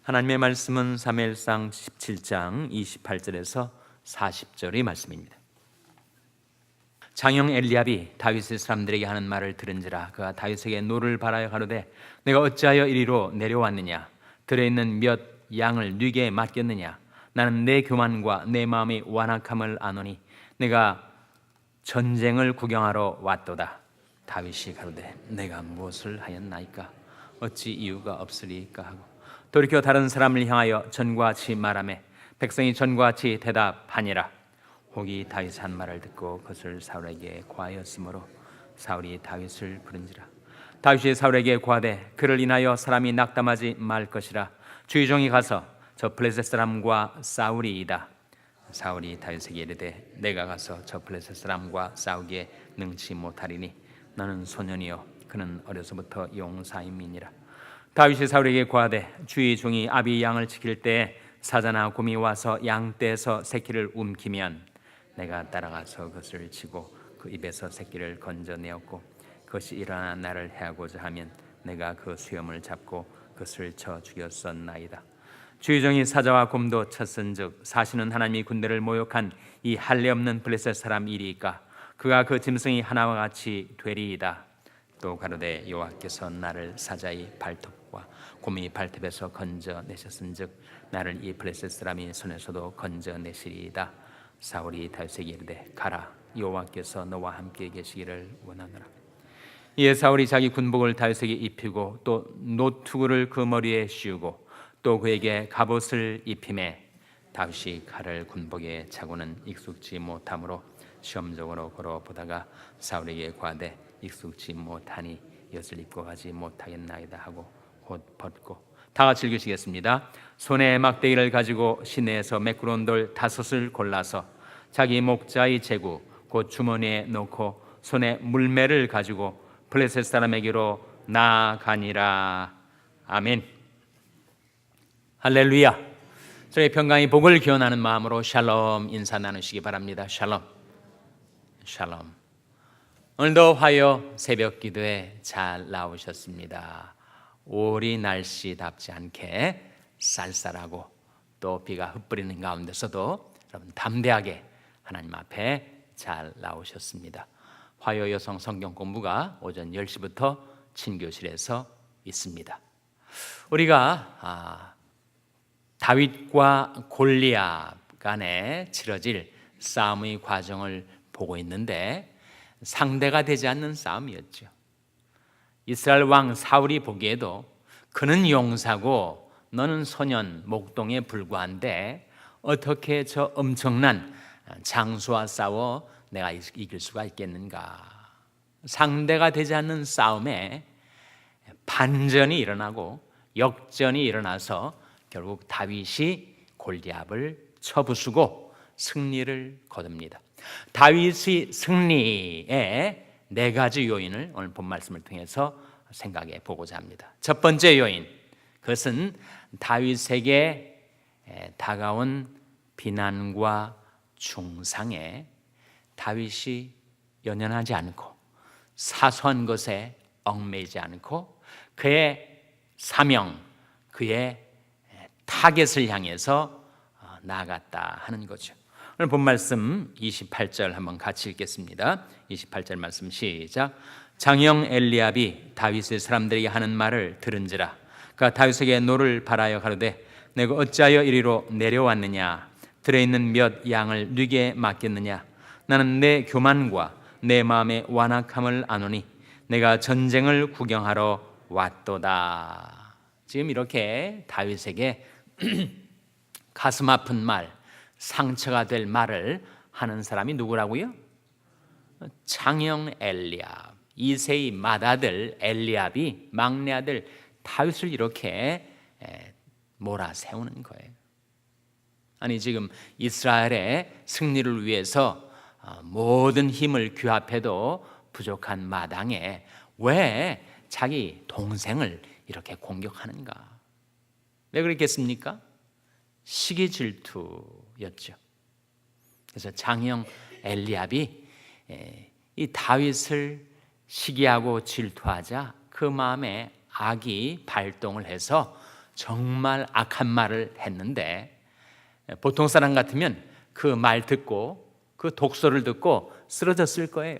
하나님의 말씀은 사무엘상 17장 28절에서 40절의 말씀입니다. 장형 엘리압이 다윗의 사람들에게 하는 말을 들은지라 그가 다윗에게 노를 바라여 가로되 내가 어찌하여 이리로 내려왔느냐? 들에 있는 몇 양을 네게 맡겼느냐? 나는 내 교만과 내 마음의 완악함을 아노니 내가 전쟁을 구경하러 왔도다. 다윗이 가로되 내가 무엇을 하였나이까? 어찌 이유가 없으리까 하고 돌이켜 다른 사람을 향하여 전과 같이 말하매 백성이 전과 같이 대답하니라. 혹이 다윗 한 말을 듣고 그것을 사울에게 고하였으므로 사울이 다윗을 부른지라. 다윗이 사울에게 고하되 그를 인하여 사람이 낙담하지 말 것이라. 주의 종이 가서 저 블레셋 사람과 싸우리이다. 사울이 다윗에게 이르되 내가 가서 저 블레셋 사람과 싸우기에 능치 못하리니 너는 소년이요 그는 어려서부터 용사임이니라. 다윗이 사울에게 고하되 주의 종이 아비 양을 지킬 때에 사자나 곰이 와서 양떼에서 새끼를 움키면 내가 따라가서 그것을 치고 그 입에서 새끼를 건져내었고 그것이 일어나 나를 해하고자 하면 내가 그 수염을 잡고 그것을 쳐 죽였었나이다. 주의 종이 사자와 곰도 쳤은즉 사시는 하나님이 군대를 모욕한 이 할례 없는 블레셋 사람 이리이까? 그가 그 짐승이 하나와 같이 되리이다. 또 가로되 여호와께서 나를 사자의 발톱과 곰의 발톱에서 건져내셨은즉 나를 이 블레셋 사람이 손에서도 건져내시리이다. 사울이 다윗에게 이르되 가라, 여호와께서 너와 함께 계시기를 원하노라. 이에 사울이 자기 군복을 다윗에게 입히고 또 노투구를 그 머리에 씌우고 또 그에게 갑옷을 입히매 다윗이 칼을 군복에 차고는 익숙지 못하므로 시험적으로 걸어보다가 사울에게 고하되 익숙지 못하니 이것을 입고 가지 못하겠나이다 하고 곧 벗고. 다 같이 읽으시겠습니다. 손에 막대기를 가지고 시내에서 매끄러운 돌 5을 골라서 자기 목자의 제구 곧 주머니에 넣고 손에 물매를 가지고 블레셋 사람에게로 나아가니라. 아멘. 할렐루야. 저희 평강의 복을 기원하는 마음으로 샬롬 인사 나누시기 바랍니다. 샬롬. 샬롬. 오늘도 화요 새벽 기도에 잘 나오셨습니다. 오리 날씨답지 않게 쌀쌀하고 또 비가 흩뿌리는 가운데서도 여러분 담대하게 하나님 앞에 잘 나오셨습니다. 화요 여성 성경 공부가 오전 10시부터 친교실에서 있습니다. 우리가 다윗과 골리앗 간에 치러질 싸움의 과정을 보고 있는데 상대가 되지 않는 싸움이었죠. 이스라엘 왕 사울이 보기에도 그는 용사고 너는 소년 목동에 불과한데 어떻게 저 엄청난 장수와 싸워 내가 이길 수가 있겠는가. 상대가 되지 않는 싸움에 반전이 일어나고 역전이 일어나서 결국 다윗이 골리앗을 쳐부수고 승리를 거둡니다. 다윗의 승리에 4가지 요인을 오늘 본 말씀을 통해서 생각해 보고자 합니다. 첫 번째 요인, 그것은 다윗에게 다가온 비난과 중상에 다윗이 연연하지 않고 사소한 것에 얽매이지 않고 그의 사명, 그의 타겟을 향해서 나아갔다 하는 거죠. 오늘 본 말씀 28절 한번 같이 읽겠습니다. 28절 말씀 시작. 장형 엘리압이 다윗의 사람들에게 하는 말을 들은지라 그가 다윗에게 노를 바라여 가로되 내가 어찌하여 이리로 내려왔느냐? 들에 있는 몇 양을 네게 맡겼느냐? 나는 내 교만과 내 마음의 완악함을 아노니 내가 전쟁을 구경하러 왔도다. 지금 이렇게 다윗에게 가슴 아픈 말, 상처가 될 말을 하는 사람이 누구라고요? 장형 엘리압, 이세의 맏아들 엘리압이 막내 아들 다윗을 이렇게 몰아세우는 거예요. 아니 지금 이스라엘의 승리를 위해서 모든 힘을 규합해도 부족한 마당에 왜 자기 동생을 이렇게 공격하는가? 왜 그랬겠습니까? 시기 질투였죠. 그래서 장형 엘리압이 이 다윗을 시기하고 질투하자 그 마음에 악이 발동을 해서 정말 악한 말을 했는데 보통 사람 같으면 그 말 듣고 그 독소를 듣고 쓰러졌을 거예요.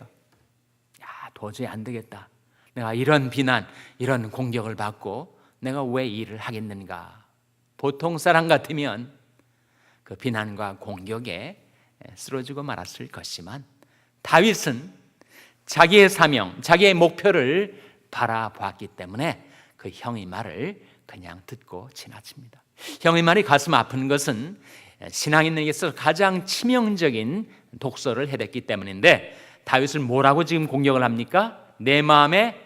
야, 도저히 안 되겠다. 내가 이런 비난, 이런 공격을 받고 내가 왜 이 일을 하겠는가. 보통 사람 같으면 그 비난과 공격에 쓰러지고 말았을 것이지만 다윗은 자기의 사명, 자기의 목표를 바라보았기 때문에 그 형의 말을 그냥 듣고 지나칩니다. 형의 말이 가슴 아픈 것은 신앙인에게서 가장 치명적인 독소를 해댔기 때문인데 다윗을 뭐라고 지금 공격을 합니까? 내 마음에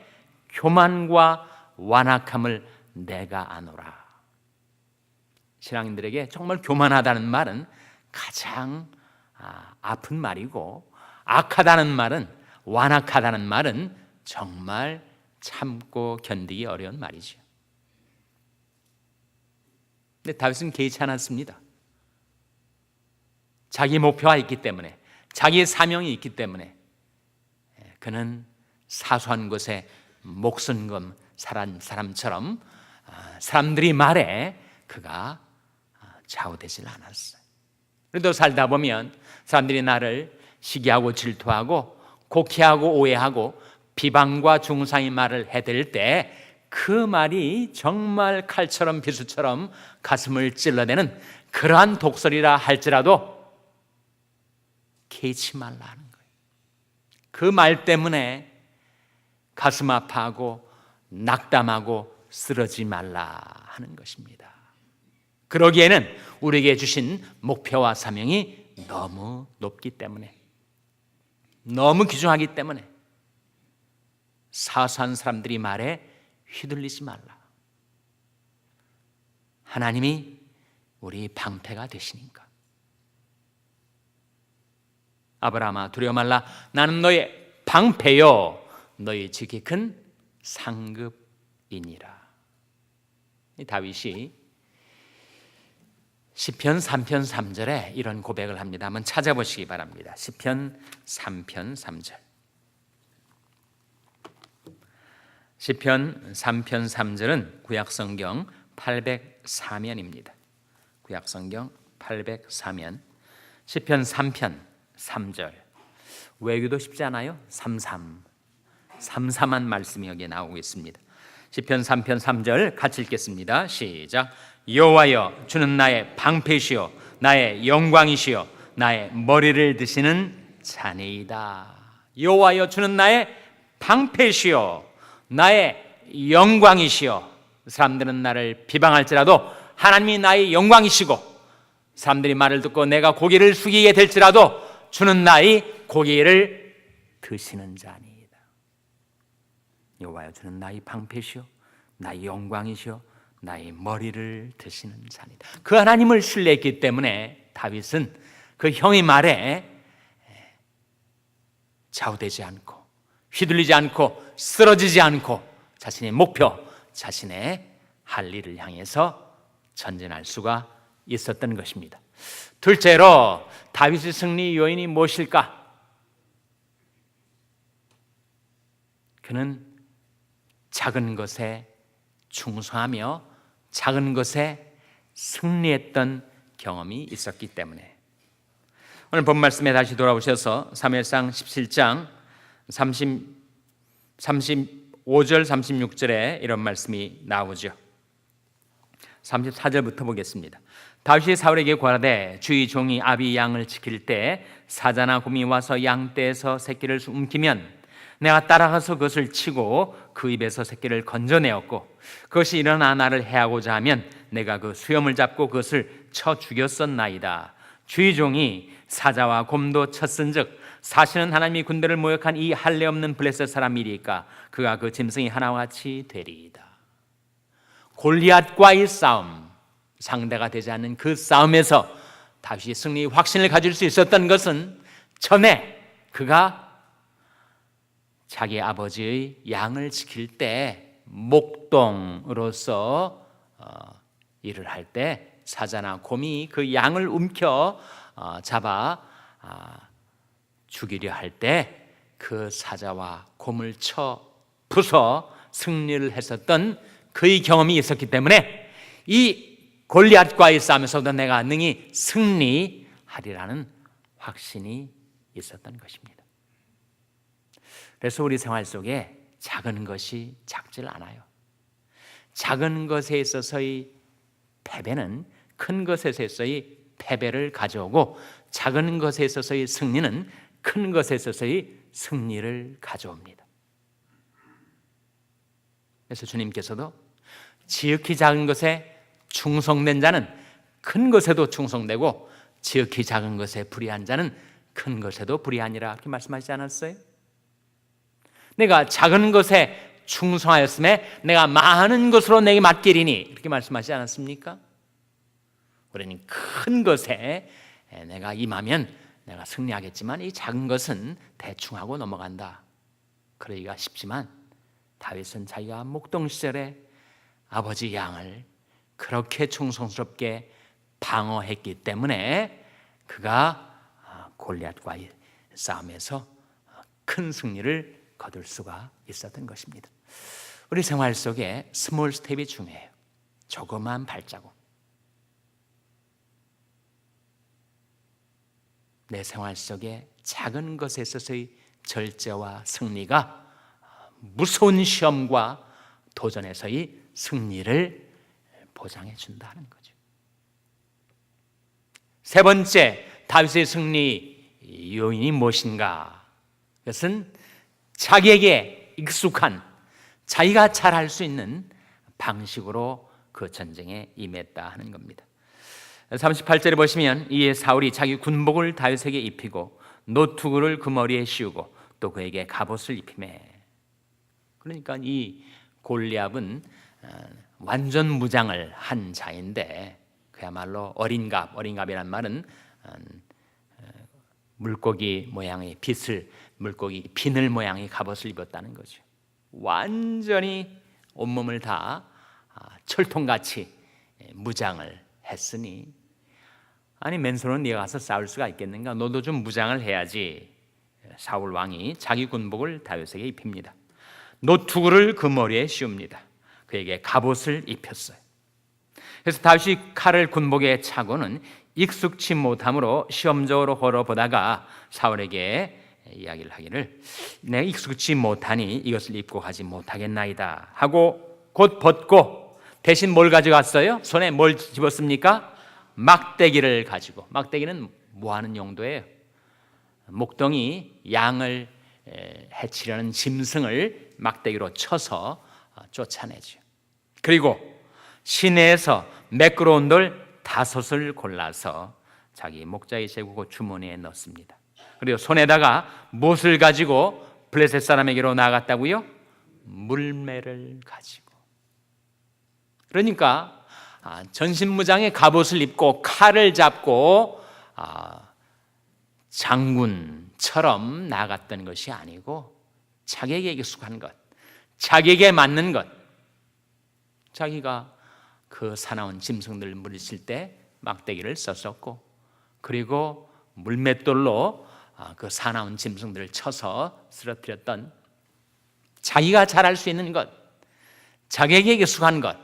교만과 완악함을 내가 아노라. 신앙인들에게 정말 교만하다는 말은 가장 아픈 말이고 악하다는 말은, 완악하다는 말은 정말 참고 견디기 어려운 말이죠. 근데 다윗은 개의치 않았습니다. 자기 목표가 있기 때문에, 자기의 사명이 있기 때문에 그는 사소한 것에 목숨 건 사람처럼 사람들이 말해 그가 좌우되질 않았어요. 그래도 살다 보면 사람들이 나를 시기하고 질투하고 곡해하고 오해하고 비방과 중상의 말을 해댈 때 그 말이 정말 칼처럼 비수처럼 가슴을 찔러대는 그러한 독설이라 할지라도 개의치 말라 하는 거예요. 그 말 때문에 가슴 아파하고 낙담하고 쓰러지지 말라 하는 것입니다. 그러기에는 우리에게 주신 목표와 사명이 너무 높기 때문에, 너무 귀중하기 때문에 사소한 사람들이 말에 휘둘리지 말라. 하나님이 우리 방패가 되시니까. 아브라함아 두려워 말라. 나는 너의 방패요 너희 지극히 큰 상급이니라. 다윗이 시편 3편 3절에 이런 고백을 합니다. 한번 찾아보시기 바랍니다. 시편 3편 3절. 시편 3편 3절은 구약성경 804면입니다. 구약성경 804면 시편 3편 3절. 외우기도 쉽지 않아요? 33한 말씀이 여기에 나오고 있습니다. 시편 3편 3절 같이 읽겠습니다. 시작. 여호와여 주는 나의 방패시요 나의 영광이시요 나의 머리를 드시는 자니이다. 여호와여 주는 나의 방패시요 나의 영광이시요. 사람들은 나를 비방할지라도 하나님이 나의 영광이시고 사람들이 말을 듣고 내가 고개를 숙이게 될지라도 주는 나의 고개를 드시는 자니이다. 여호와여 주는 나의 방패시요 나의 영광이시요 나의 머리를 드시는 자니다. 그 하나님을 신뢰했기 때문에 다윗은 그 형의 말에 좌우되지 않고 휘둘리지 않고 쓰러지지 않고 자신의 목표, 자신의 할 일을 향해서 전진할 수가 있었던 것입니다. 둘째로 다윗의 승리 요인이 무엇일까? 그는 작은 것에 충성하며 작은 것에 승리했던 경험이 있었기 때문에. 오늘 본 말씀에 다시 돌아오셔서 사무엘상 17장 35절 36절에 이런 말씀이 나오죠. 34절부터 보겠습니다. 다윗이 사울에게 고하되 주의 종이 아비 양을 지킬 때 사자나 곰이 와서 양떼에서 새끼를 움키면 내가 따라가서 그것을 치고 그 입에서 새끼를 건져내었고 그것이 일어나 나를 해하고자 하면 내가 그 수염을 잡고 그것을 쳐 죽였었나이다. 주의 종이 사자와 곰도 쳤은즉 사실은 하나님이 군대를 모욕한 이 할례 없는 블레셋 사람이리까 그가 그 짐승이 하나와 같이 되리이다. 골리앗과의 싸움, 상대가 되지 않는 그 싸움에서 다윗이 승리 확신을 가질 수 있었던 것은 전에 그가 자기 아버지의 양을 지킬 때 목동으로서 일을 할 때 사자나 곰이 그 양을 움켜 잡아 죽이려 할 때 그 사자와 곰을 쳐 부숴 승리를 했었던 그의 경험이 있었기 때문에 이 골리앗과의 싸움에서도 내가 능히 승리하리라는 확신이 있었던 것입니다. 그래서 우리 생활 속에 작은 것이 작질 않아요. 작은 것에 있어서의 패배는 큰 것에 있어서의 패배를 가져오고, 작은 것에 있어서의 승리는 큰 것에 있어서의 승리를 가져옵니다. 그래서 주님께서도 지극히 작은 것에 충성된 자는 큰 것에도 충성되고, 지극히 작은 것에 불의한 자는 큰 것에도 불의하니라, 그렇게 말씀하시지 않았어요? 내가 작은 것에 충성하였음에 내가 많은 것으로 내게 맡기리니, 이렇게 말씀하시지 않았습니까? 우리는 큰 것에 내가 임하면 내가 승리하겠지만 이 작은 것은 대충 하고 넘어간다, 그러기가 쉽지만 다윗은 자기가 목동 시절에 아버지 양을 그렇게 충성스럽게 방어했기 때문에 그가 골리앗과의 싸움에서 큰 승리를 거둘 수가 있었던 것입니다. 우리 생활 속에 스몰 스텝이 중요해요. 조그만 발자국. 내 생활 속에 작은 것에 있어서의 절제와 승리가 무서운 시험과 도전에서의 승리를 보장해 준다는 거죠. 세 번째, 다윗의 승리 요인이 무엇인가? 그것은 자기에게 익숙한, 자기가 잘할 수 있는 방식으로 그 전쟁에 임했다 하는 겁니다. 38절에 보시면, 이에 사울이 자기 군복을 다윗에게 입히고 노투구를 그 머리에 씌우고 또 그에게 갑옷을 입히매. 그러니까 이 골리앗은 완전 무장을 한 자인데, 그야말로 어린갑이란 말은 물고기 모양의 물고기 비늘 모양의 갑옷을 입었다는 거죠. 완전히 온몸을 다 철통같이 무장을 했으니, 아니 맨손으로 네가 가서 싸울 수가 있겠는가? 너도 좀 무장을 해야지. 사울 왕이 자기 군복을 다윗에게 입힙니다. 노투구를 그 머리에 씌웁니다. 그에게 갑옷을 입혔어요. 그래서 다윗이 칼을 군복에 차고는 익숙치 못함으로 시험적으로 걸어보다가 사울에게 이야기를 하기를, 내가 익숙치 못하니 이것을 입고 가지 못하겠나이다 하고 곧 벗고, 대신 뭘 가져갔어요? 손에 뭘 집었습니까? 막대기를 가지고. 막대기는 뭐 하는 용도예요? 목동이 양을 해치려는 짐승을 막대기로 쳐서 쫓아내죠. 그리고 시내에서 매끄러운 돌 5을 골라서 자기 목자의 제구고 주머니에 넣습니다. 그리고 손에다가 무엇을 가지고 블레셋 사람에게로 나갔다고요? 물매를 가지고. 그러니까 전신무장의 갑옷을 입고 칼을 잡고 장군처럼 나갔던 것이 아니고, 자기에게 익숙한 것, 자기에게 맞는 것, 자기가 그 사나운 짐승들을 물리칠 때 막대기를 썼었고, 그리고 물맷돌로 그 사나운 짐승들을 쳐서 쓰러뜨렸던, 자기가 잘할 수 있는 것, 자기에게 익숙한 것.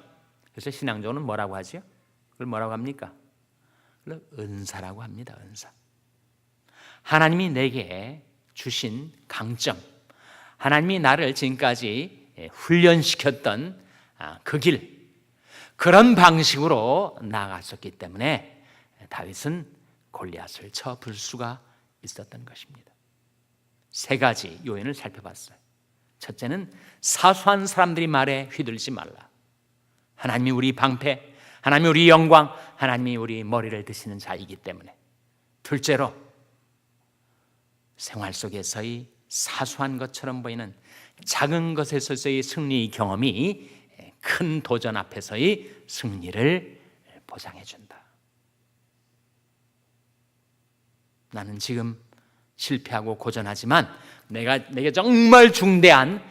그래서 신앙적으로는 뭐라고 하죠? 그걸 뭐라고 합니까? 그걸 은사라고 합니다. 은사. 하나님이 내게 주신 강점, 하나님이 나를 지금까지 훈련시켰던 그 길, 그런 방식으로 나아갔었기 때문에 다윗은 골리앗을 쳐 부술 수가 있었던 것입니다. 세 가지 요인을 살펴봤어요. 첫째는 사소한 사람들이 말에 휘둘리지 말라. 하나님이 우리 방패, 하나님이 우리 영광, 하나님이 우리 머리를 드시는 자이기 때문에. 둘째로, 생활 속에서의 사소한 것처럼 보이는 작은 것에서의 승리 경험이 큰 도전 앞에서의 승리를 보장해 준다. 나는 지금 실패하고 고전하지만 내게 정말 중대한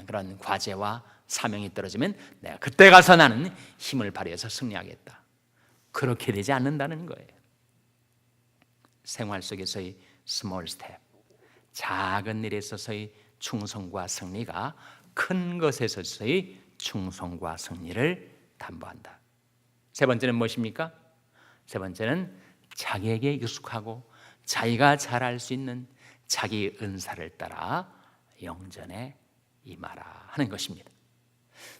그런 과제와 사명이 떨어지면 내가 그때 가서 나는 힘을 발휘해서 승리하겠다. 그렇게 되지 않는다는 거예요. 생활 속에서의 스몰 스텝, 작은 일에 있어서의 충성과 승리가 큰 것에 있어서의 충성과 승리를 담보한다. 세 번째는 무엇입니까? 세 번째는 자기에게 익숙하고 자기가 잘할 수 있는 자기 은사를 따라 영전에 임하라 하는 것입니다.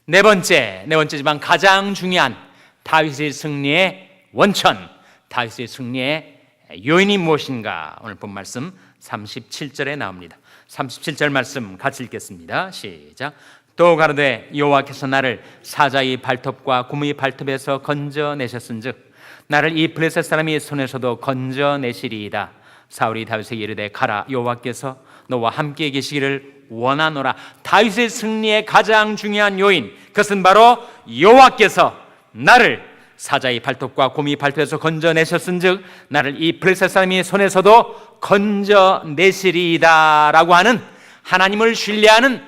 네 번째지만 가장 중요한 다윗의 승리의 원천, 다윗의 승리의 요인이 무엇인가? 오늘 본 말씀 37절에 나옵니다. 37절 말씀 같이 읽겠습니다. 시작. 또 가로되 여호와께서 나를 사자의 발톱과 구미의 발톱에서 건져내셨은즉 나를 이 블레셋 사람의 손에서도 건져내시리이다. 사울이 다윗에게 이르되 가라, 여호와께서 너와 함께 계시기를 원하노라. 다윗의 승리의 가장 중요한 요인, 그것은 바로 여호와께서 나를 사자의 발톱과 곰의 발톱에서 건져내셨은즉 나를 이 블레셋 사람의 손에서도 건져내시리이다 라고 하는 하나님을 신뢰하는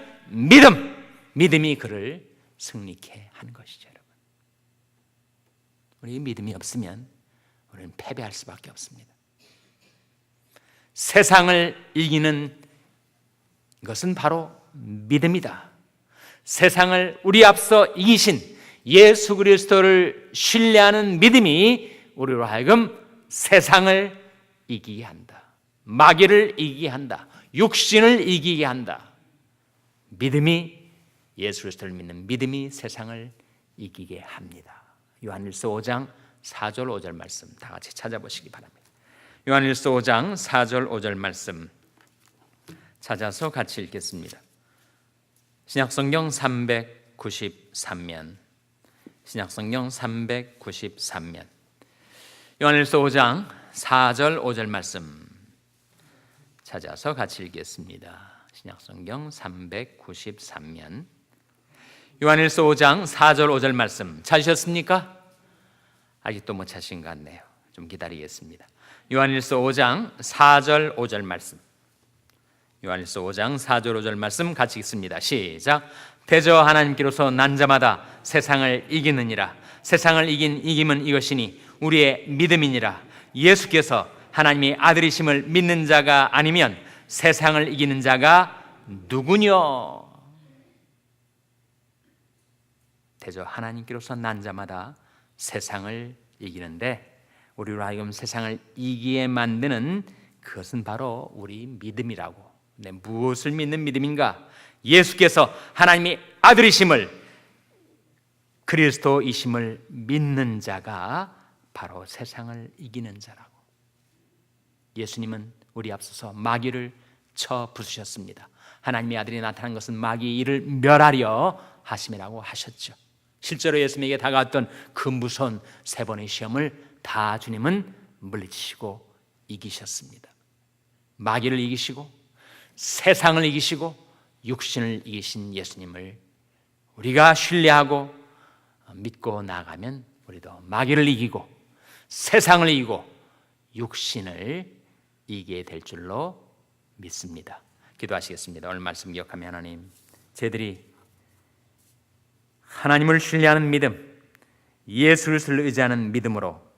믿음이 그를 승리케 한 것이죠. 여러분, 우리 믿음이 없으면 우리는 패배할 수밖에 없습니다. 세상을 이기는 것은 바로 믿음이다. 세상을 우리 앞서 이기신 예수 그리스도를 신뢰하는 믿음이 우리로 하여금 세상을 이기게 한다. 마귀를 이기게 한다. 육신을 이기게 한다. 믿음이, 예수 그리스도를 믿는 믿음이 세상을 이기게 합니다. 요한일서 5장 4절 5절 말씀 다 같이 찾아보시기 바랍니다. 요한일서 5장 4절 5절 말씀 찾아서 같이 읽겠습니다. 신약성경 393면, 신약성경 393면, 요한일서 5장 4절 5절 말씀 찾아서 같이 읽겠습니다. 신약성경 393면, 요한일서 5장 4절 5절 말씀 찾으셨습니까? 아직도 못 찾으신 것 같네요. 좀 기다리겠습니다. 요한일서 5장 4절 5절 말씀, 요한일서 5장 4절 5절 말씀 같이 읽습니다. 시작. 대저 하나님께로서 난 자마다 세상을 이기느니라. 세상을 이김은 이것이니 우리의 믿음이니라. 예수께서 하나님의 아들이심을 믿는 자가 아니면 세상을 이기는 자가 누구뇨? 대저 하나님께로서 난 자마다 세상을 이기는데 우리로 하여금 세상을 이기게 만드는 그것은 바로 우리 믿음이라고. 네, 무엇을 믿는 믿음인가? 예수께서 하나님의 아들이심을, 그리스도이심을 믿는 자가 바로 세상을 이기는 자라고. 예수님은 우리 앞서서 마귀를 쳐 부수셨습니다. 하나님의 아들이 나타난 것은 마귀의 일을 멸하려 하심이라고 하셨죠. 실제로 예수님에게 다가왔던 그 무서운 세 번의 시험을 다 주님은 물리치시고 이기셨습니다. 마귀를 이기시고 세상을 이기시고 육신을 이기신 예수님을 우리가 신뢰하고 믿고 나아가면 우리도 마귀를 이기고 세상을 이기고 육신을 이기게 될 줄로 믿습니다. 기도하시겠습니다. 오늘 말씀 기억하며 하나님, 저희들이 하나님을 신뢰하는 믿음, 예수 그리스도를 의지하는 믿음으로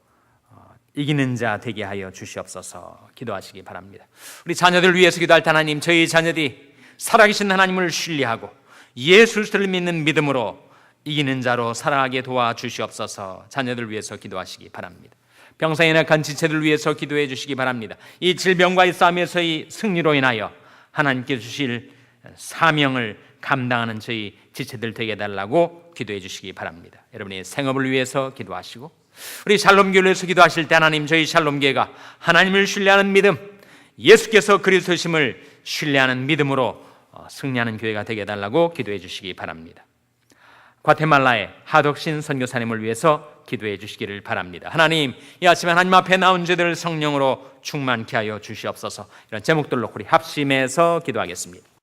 이기는 자 되게 하여 주시옵소서. 기도하시기 바랍니다. 우리 자녀들을 위해서 기도할 때 하나님, 저희 자녀들이 살아계신 하나님을 신뢰하고 예수 그리스도를 믿는 믿음으로 이기는 자로 살아가게 도와주시옵소서. 자녀들을 위해서 기도하시기 바랍니다. 병상에 낙한 지체들을 위해서 기도해 주시기 바랍니다. 이 질병과의 싸움에서의 승리로 인하여 하나님께 주실 사명을 감당하는 저희 지체들 되게 해달라고 기도해 주시기 바랍니다. 여러분의 생업을 위해서 기도하시고, 우리 샬롬교회를 위해서 기도하실 때 하나님, 저희 샬롬교회가 하나님을 신뢰하는 믿음, 예수께서 그리스도심을 신뢰하는 믿음으로 승리하는 교회가 되게 해달라고 기도해 주시기 바랍니다. 과테말라의 하덕신 선교사님을 위해서 기도해 주시기를 바랍니다. 하나님, 이 아침에 하나님 앞에 나온 저들을 성령으로 충만케 하여 주시옵소서. 이런 제목들로 우리 합심해서 기도하겠습니다.